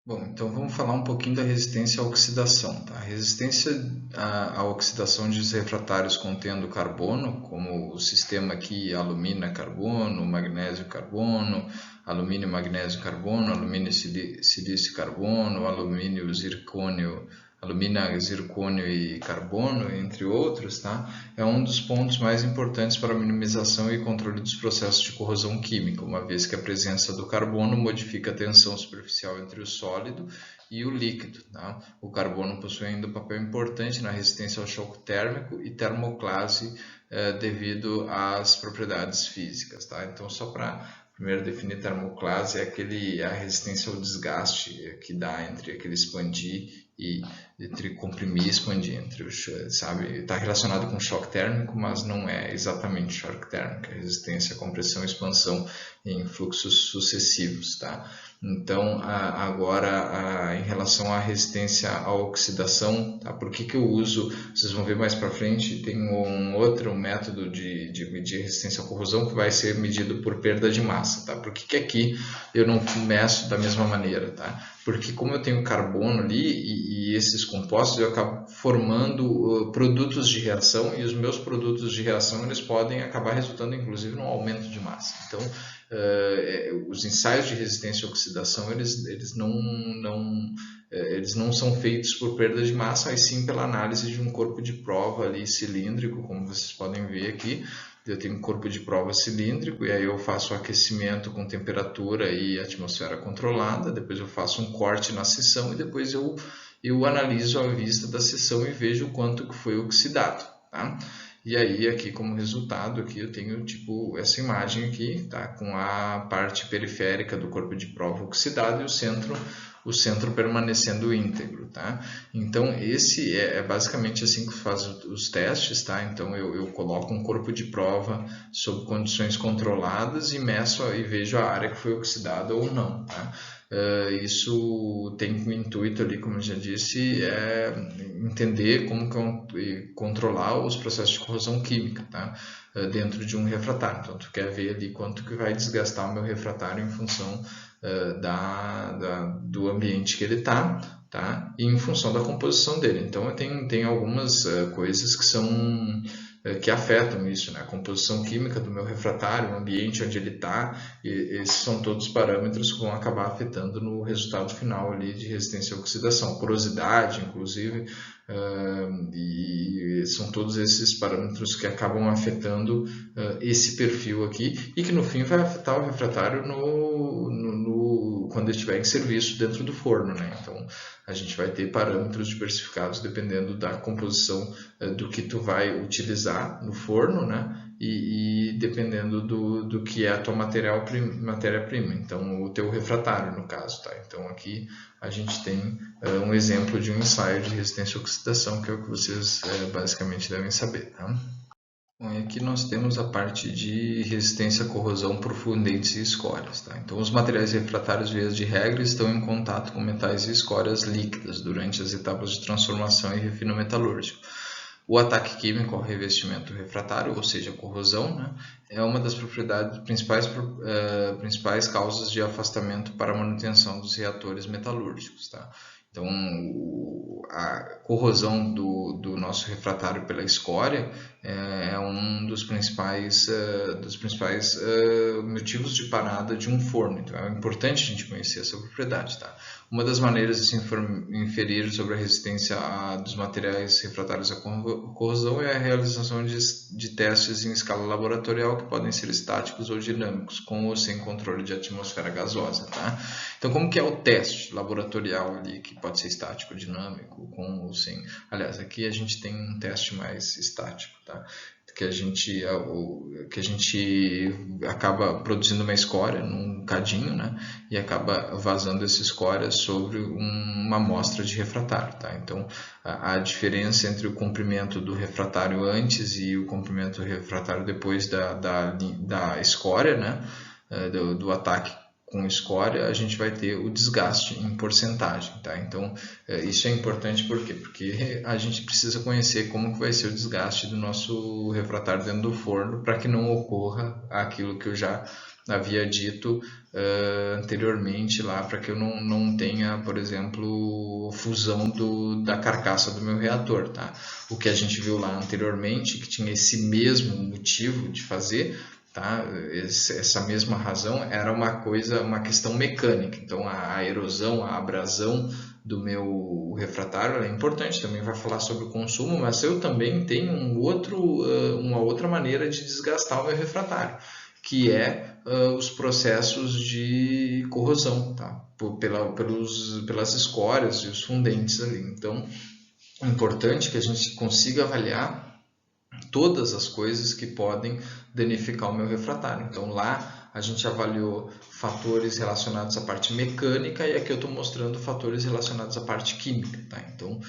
Bom, então vamos falar um pouquinho da resistência à oxidação, tá? A resistência à oxidação de refratários contendo carbono, como o sistema aqui alumina-carbono, magnésio-carbono, alumínio-magnésio-carbono, alumínio-silício-carbono, alumínio-zircônio, alumina, zircônio e carbono, entre outros, tá? É um dos pontos mais importantes para a minimização e controle dos processos de corrosão química, uma vez que a presença do carbono modifica a tensão superficial entre o sólido e o líquido. Tá? O carbono possui ainda um papel importante na resistência ao choque térmico e termoclase devido às propriedades físicas. Tá? Então, só para primeiro definir termoclase, é a resistência ao desgaste que dá entre aquele expandir e entre comprimir e expandir, sabe? Está relacionado com choque térmico, mas não é exatamente choque térmico, é resistência à compressão e expansão em fluxos sucessivos, tá? Então, agora, em relação à resistência à oxidação, tá? Por que eu uso? Vocês vão ver mais para frente, tem um outro método de medir resistência à corrosão que vai ser medido por perda de massa, tá? Por que aqui eu não meço da mesma maneira, tá? Porque como eu tenho carbono ali e esses compostos, eu acabo formando produtos de reação e os meus produtos de reação eles podem acabar resultando inclusive num aumento de massa. Então, os ensaios de resistência à oxidação eles não são feitos por perda de massa, mas sim pela análise de um corpo de prova ali cilíndrico, como vocês podem ver aqui. Eu tenho um corpo de prova cilíndrico e aí eu faço o aquecimento com temperatura e atmosfera controlada, depois eu faço um corte na seção e depois eu analiso a vista da seção e vejo o quanto que foi oxidado, tá? E aí aqui como resultado aqui eu tenho tipo essa imagem aqui, tá? Com a parte periférica do corpo de prova oxidado e o centro permanecendo íntegro, tá? Então esse é basicamente assim que faz os testes, tá? Então eu coloco um corpo de prova sob condições controladas e meço e vejo a área que foi oxidada ou não, tá? Isso tem o intuito ali, como eu já disse, entender como controlar os processos de corrosão química, tá? Dentro de um refratário. Então, tu quer ver ali quanto que vai desgastar o meu refratário em função do ambiente que ele está, tá? E em função da composição dele. Então, tem algumas coisas que afetam isso, né? A composição química do meu refratário, o ambiente onde ele está, esses são todos parâmetros que vão acabar afetando no resultado final ali de resistência à oxidação, porosidade, inclusive, e são todos esses parâmetros que acabam afetando esse perfil aqui e que no fim vai afetar o refratário quando ele estiver em serviço dentro do forno, né? Então a gente vai ter parâmetros diversificados dependendo da composição do que tu vai utilizar no forno, né? E dependendo do que é a tua matéria-prima, então o teu refratário no caso, tá? Então aqui a gente tem um exemplo de um ensaio de resistência à oxidação, que é o que vocês basicamente devem saber, tá? Bom, e aqui nós temos a parte de resistência à corrosão por fundentes e escórias, tá? Então os materiais refratários, via de regra, estão em contato com metais e escórias líquidas durante as etapas de transformação e refino metalúrgico. O ataque químico ao revestimento refratário, ou seja, a corrosão, né, é uma das principais causas de afastamento para a manutenção dos reatores metalúrgicos. Tá? Então, a corrosão do nosso refratário pela escória é um dos principais motivos de parada de um forno. Então, é importante a gente conhecer essa propriedade. Tá? Uma das maneiras de se inferir sobre a resistência dos materiais refratários à corrosão é a realização de testes em escala laboratorial que podem ser estáticos ou dinâmicos, com ou sem controle de atmosfera gasosa. Tá? Então, como que é o teste laboratorial ali, que pode ser estático, dinâmico, com ou sem? Aliás, aqui a gente tem um teste mais estático, tá? Que a gente acaba produzindo uma escória num cadinho, né? E acaba vazando essa escória sobre uma amostra de refratário, tá? Então, a diferença entre o comprimento do refratário antes e o comprimento do refratário depois da escória, né? Do ataque com escória, a gente vai ter o desgaste em porcentagem, tá? Então, isso é importante por quê? Porque a gente precisa conhecer como que vai ser o desgaste do nosso refratário dentro do forno para que não ocorra aquilo que eu já havia dito anteriormente lá, para que eu não tenha, por exemplo, fusão da carcaça do meu reator, tá? O que a gente viu lá anteriormente, que tinha esse mesmo motivo de fazer, tá? Essa mesma razão era uma questão mecânica. Então a erosão, a abrasão do meu refratário é importante, também vai falar sobre o consumo, mas eu também tenho uma outra maneira de desgastar o meu refratário, que é os processos de corrosão, tá? Pelas escórias e os fundentes ali. Então, é importante que a gente consiga avaliar todas as coisas que podem danificar o meu refratário. Então lá a gente avaliou fatores relacionados à parte mecânica e aqui eu estou mostrando fatores relacionados à parte química. Tá? Então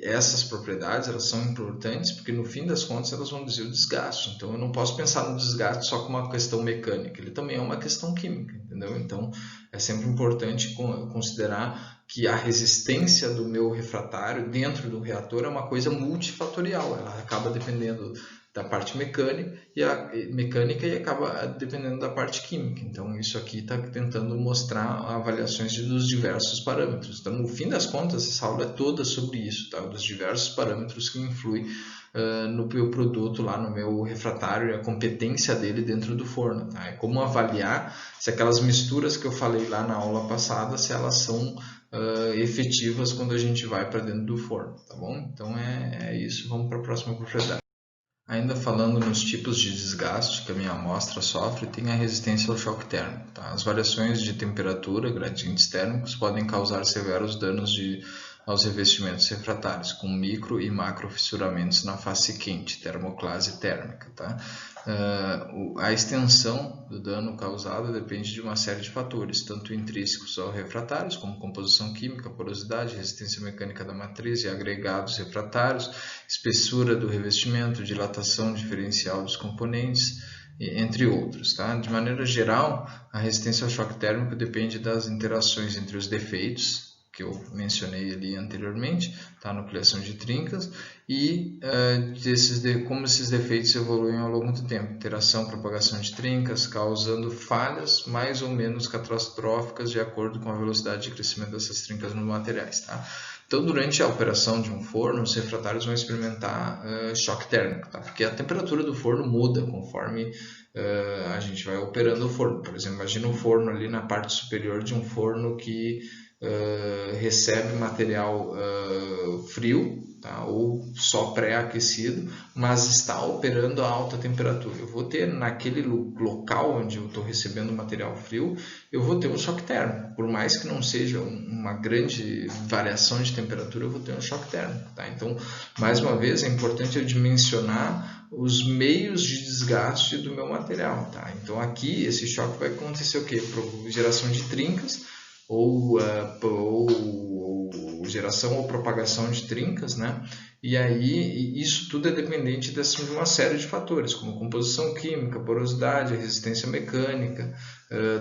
essas propriedades elas são importantes porque no fim das contas elas vão dizer o desgaste. Então eu não posso pensar no desgaste só como uma questão mecânica, ele também é uma questão química, entendeu? Então é sempre importante considerar que a resistência do meu refratário dentro do reator é uma coisa multifatorial, ela acaba dependendo da parte mecânica e acaba dependendo da parte química. Então isso aqui está tentando mostrar avaliações dos diversos parâmetros. Então no fim das contas essa aula é toda sobre isso, tá? Dos diversos parâmetros que influem no meu produto lá, no meu refratário e a competência dele dentro do forno, tá? É como avaliar se aquelas misturas que eu falei lá na aula passada, se elas são efetivas quando a gente vai para dentro do forno, tá bom? Então é isso, vamos para a próxima propriedade. Ainda falando nos tipos de desgaste que a minha amostra sofre, tem a resistência ao choque térmico. Tá? As variações de temperatura, gradientes térmicos, podem causar severos danos aos revestimentos refratários, com micro e macro fissuramentos na face quente, termoclase térmica. Tá? A extensão do dano causado depende de uma série de fatores, tanto intrínsecos aos refratários, como composição química, porosidade, resistência mecânica da matriz e agregados refratários, espessura do revestimento, dilatação diferencial dos componentes, entre outros. Tá? De maneira geral, a resistência ao choque térmico depende das interações entre os defeitos, que eu mencionei ali anteriormente, tá? Nucleação de trincas, e como esses defeitos evoluem ao longo do tempo. Interação, propagação de trincas, causando falhas mais ou menos catastróficas de acordo com a velocidade de crescimento dessas trincas nos materiais. Tá? Então, durante a operação de um forno, os refratários vão experimentar choque térmico, tá? Porque a temperatura do forno muda conforme a gente vai operando o forno. Por exemplo, imagina um forno ali na parte superior de um forno que recebe material frio, tá? Ou só pré-aquecido, mas está operando a alta temperatura. Eu vou ter naquele local onde eu estou recebendo material frio, eu vou ter um choque térmico. Por mais que não seja uma grande variação de temperatura, eu vou ter um choque térmico. Tá? Então, mais uma vez, é importante eu dimensionar os meios de desgaste do meu material. Tá? Então, aqui, esse choque vai acontecer o quê? Geração de trincas, ou geração ou propagação de trincas, né? E aí isso tudo é dependente de uma série de fatores, como composição química, porosidade, resistência mecânica,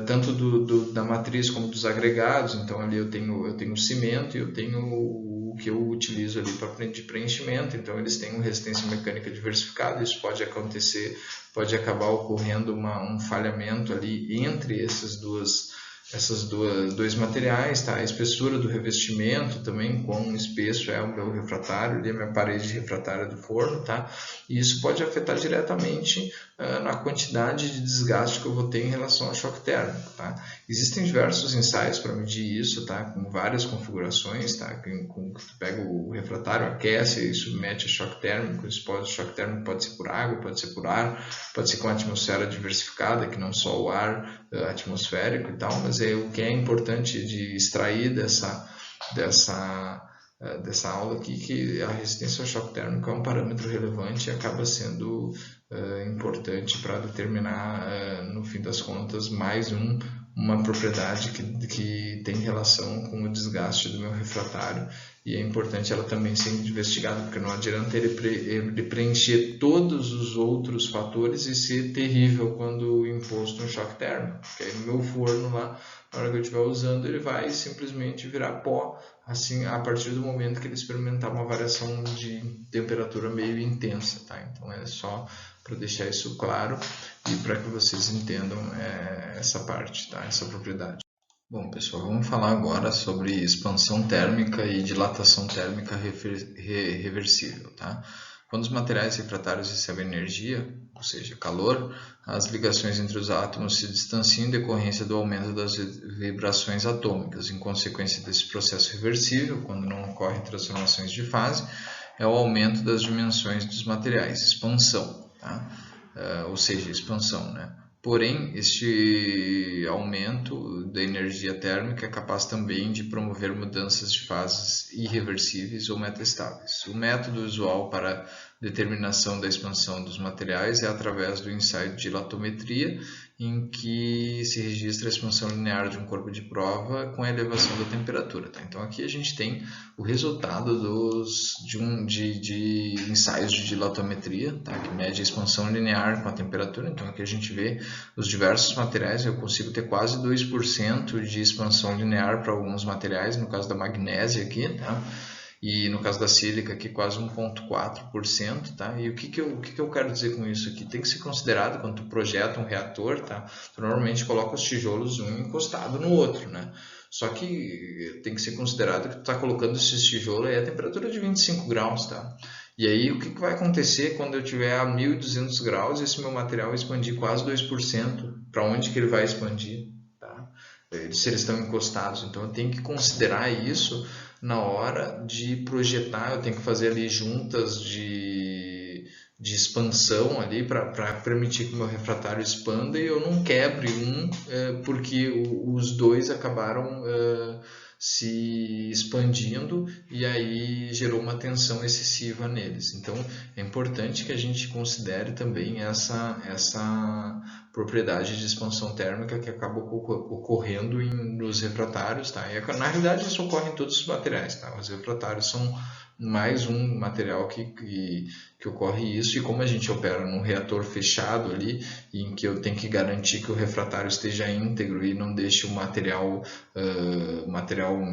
tanto da matriz como dos agregados. Então ali eu tenho cimento e eu tenho o que eu utilizo ali de preenchimento. Então eles têm uma resistência mecânica diversificada. Isso pode acontecer, pode acabar ocorrendo um falhamento ali entre esses dois materiais, tá? A espessura do revestimento também, quão espesso é o meu refratário, ali a minha parede refratária do forno, tá? E isso pode afetar diretamente na quantidade de desgaste que eu vou ter em relação ao choque térmico, tá? Existem diversos ensaios para medir isso, tá? Com várias configurações, tá? Tu pega o refratário, aquece e submete a choque térmico. O choque térmico pode ser por água, pode ser por ar, pode ser com a atmosfera diversificada, que não só o ar atmosférico e tal, mas o que é importante de extrair dessa aula aqui, que a resistência ao choque térmico é um parâmetro relevante e acaba sendo importante para determinar, no fim das contas, mais uma propriedade que tem relação com o desgaste do meu refratário, e é importante ela também ser investigada, porque não adianta ele preencher todos os outros fatores e ser terrível quando imposto um choque térmico, porque aí no meu forno lá, na hora que eu estiver usando, ele vai simplesmente virar pó, assim, a partir do momento que ele experimentar uma variação de temperatura meio intensa, tá? Então é só para deixar isso claro e para que vocês entendam essa parte, tá? Essa propriedade. Bom, pessoal, vamos falar agora sobre expansão térmica e dilatação térmica reversível, tá? Quando os materiais refratários recebem energia, ou seja, calor, as ligações entre os átomos se distanciam em decorrência do aumento das vibrações atômicas. Em consequência desse processo reversível, quando não ocorrem transformações de fase, é o aumento das dimensões dos materiais, expansão, tá? Ou seja, expansão, né? Porém, este aumento da energia térmica é capaz também de promover mudanças de fases irreversíveis ou metastáveis. O método usual para determinação da expansão dos materiais é através do ensaio de dilatometria, em que se registra a expansão linear de um corpo de prova com a elevação da temperatura. Tá? Então aqui a gente tem o resultado de ensaios de dilatometria, tá? Que mede a expansão linear com a temperatura. Então aqui a gente vê os diversos materiais, eu consigo ter quase 2% de expansão linear para alguns materiais, no caso da magnésia aqui, tá? E no caso da sílica aqui quase 1,4%, tá? E o que eu quero dizer com isso aqui? Tem que ser considerado quando tu projeta um reator, tá? Tu normalmente coloca os tijolos um encostado no outro, né? Só que tem que ser considerado que tu está colocando esses tijolos aí a temperatura de 25 graus, tá? E aí o que vai acontecer quando eu tiver a 1200 graus e esse meu material expandir quase 2%? Para onde que ele vai expandir, tá? Se eles estão encostados. Então eu tenho que considerar isso na hora de projetar. Eu tenho que fazer ali juntas de expansão ali para permitir que o meu refratário expanda e eu não quebre porque os dois acabaram se expandindo e aí gerou uma tensão excessiva neles. Então é importante que a gente considere também essa propriedade de expansão térmica que acaba ocorrendo nos refratários, tá? E, na realidade isso ocorre em todos os materiais, tá? Os refratários são mais um material que ocorre isso, e como a gente opera num reator fechado ali, em que eu tenho que garantir que o refratário esteja íntegro e não deixe o material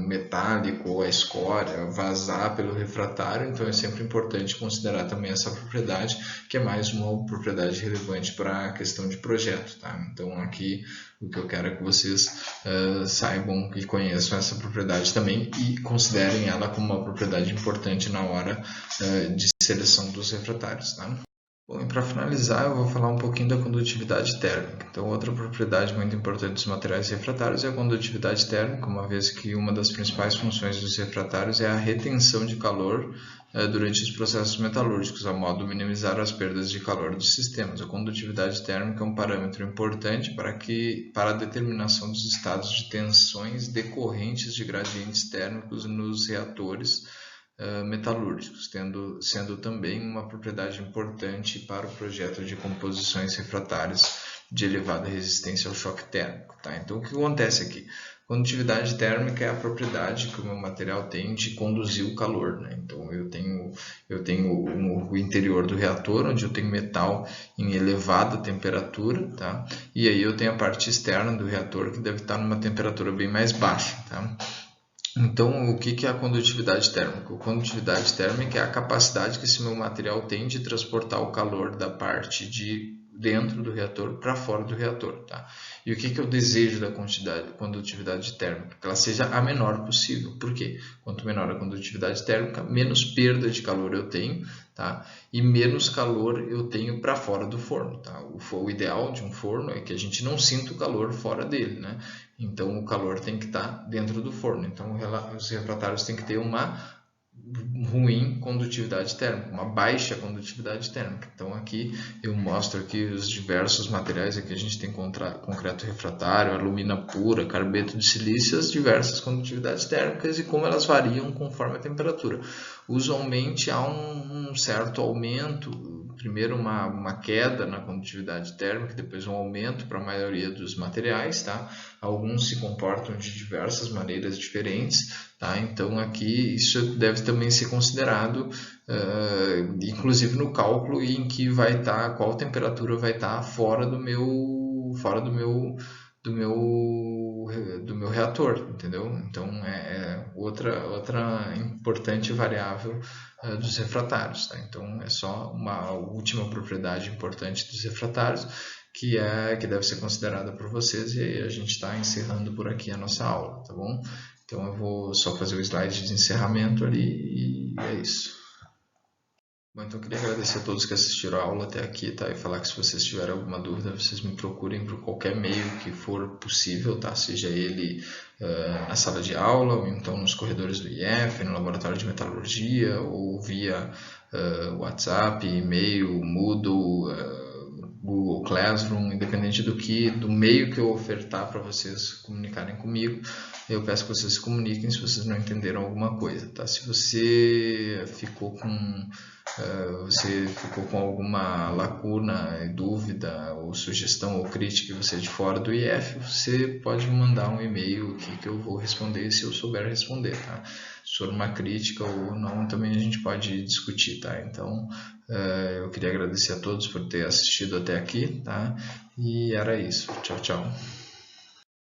metálico ou a escória vazar pelo refratário, então é sempre importante considerar também essa propriedade, que é mais uma propriedade relevante para a questão de projeto, tá? Então aqui o que eu quero é que vocês saibam e conheçam essa propriedade também e considerem ela como uma propriedade importante na hora de seleção dos refratários, tá? Bom, e para finalizar, eu vou falar um pouquinho da condutividade térmica. Então, outra propriedade muito importante dos materiais refratários é a condutividade térmica, uma vez que uma das principais funções dos refratários é a retenção de calor durante os processos metalúrgicos, a modo de minimizar as perdas de calor dos sistemas. A condutividade térmica é um parâmetro importante para a determinação dos estados de tensões decorrentes de gradientes térmicos nos reatores metalúrgicos, sendo também uma propriedade importante para o projeto de composições refratárias de elevada resistência ao choque térmico. Tá? Então, o que acontece aqui? Condutividade térmica é a propriedade que o meu material tem de conduzir o calor, né? Então, eu tenho o interior do reator, onde eu tenho metal em elevada temperatura, tá? E aí eu tenho a parte externa do reator, que deve estar numa temperatura bem mais baixa, tá? Então, o que é a condutividade térmica? A condutividade térmica é a capacidade que esse meu material tem de transportar o calor da parte de dentro do reator para fora do reator, tá? E o que eu desejo da condutividade térmica? Que ela seja a menor possível. Por quê? Quanto menor a condutividade térmica, menos perda de calor eu tenho, tá? E menos calor eu tenho para fora do forno, tá? O ideal de um forno é que a gente não sinta o calor fora dele, né? Então o calor tem que estar dentro do forno. Então os refratários têm que ter uma ruim condutividade térmica, uma baixa condutividade térmica. Então aqui eu mostro aqui os diversos materiais. Aqui a gente tem concreto refratário, alumina pura, carbeto de silício, as diversas condutividades térmicas e como elas variam conforme a temperatura. Usualmente há um certo aumento, primeiro uma queda na condutividade térmica, depois um aumento para a maioria dos materiais, tá? Alguns se comportam de diversas maneiras diferentes, tá? Então aqui isso deve também ser considerado, inclusive no cálculo em que vai estar, qual temperatura vai estar fora do meu do meu reator, entendeu? Então outra importante variável dos refratários, tá? Então é só uma última propriedade importante dos refratários que deve ser considerada por vocês, e aí a gente está encerrando por aqui a nossa aula, tá bom? Então eu vou só fazer o slide de encerramento ali e é isso. Bom, então eu queria agradecer a todos que assistiram a aula até aqui, tá? E falar que se vocês tiverem alguma dúvida, vocês me procurem por qualquer meio que for possível, tá? Seja ele na sala de aula, ou então nos corredores do IF, no laboratório de metalurgia, ou via WhatsApp, e-mail, Moodle, Google Classroom, independente do meio que eu ofertar para vocês comunicarem comigo, eu peço que vocês se comuniquem se vocês não entenderam alguma coisa, tá? Se você ficou com alguma lacuna, dúvida ou sugestão ou crítica e você é de fora do IF, você pode me mandar um e-mail aqui que eu vou responder se eu souber responder, tá? Se for uma crítica ou não, também a gente pode discutir, tá? Então, eu queria agradecer a todos por ter assistido até aqui, tá? E era isso. Tchau, tchau.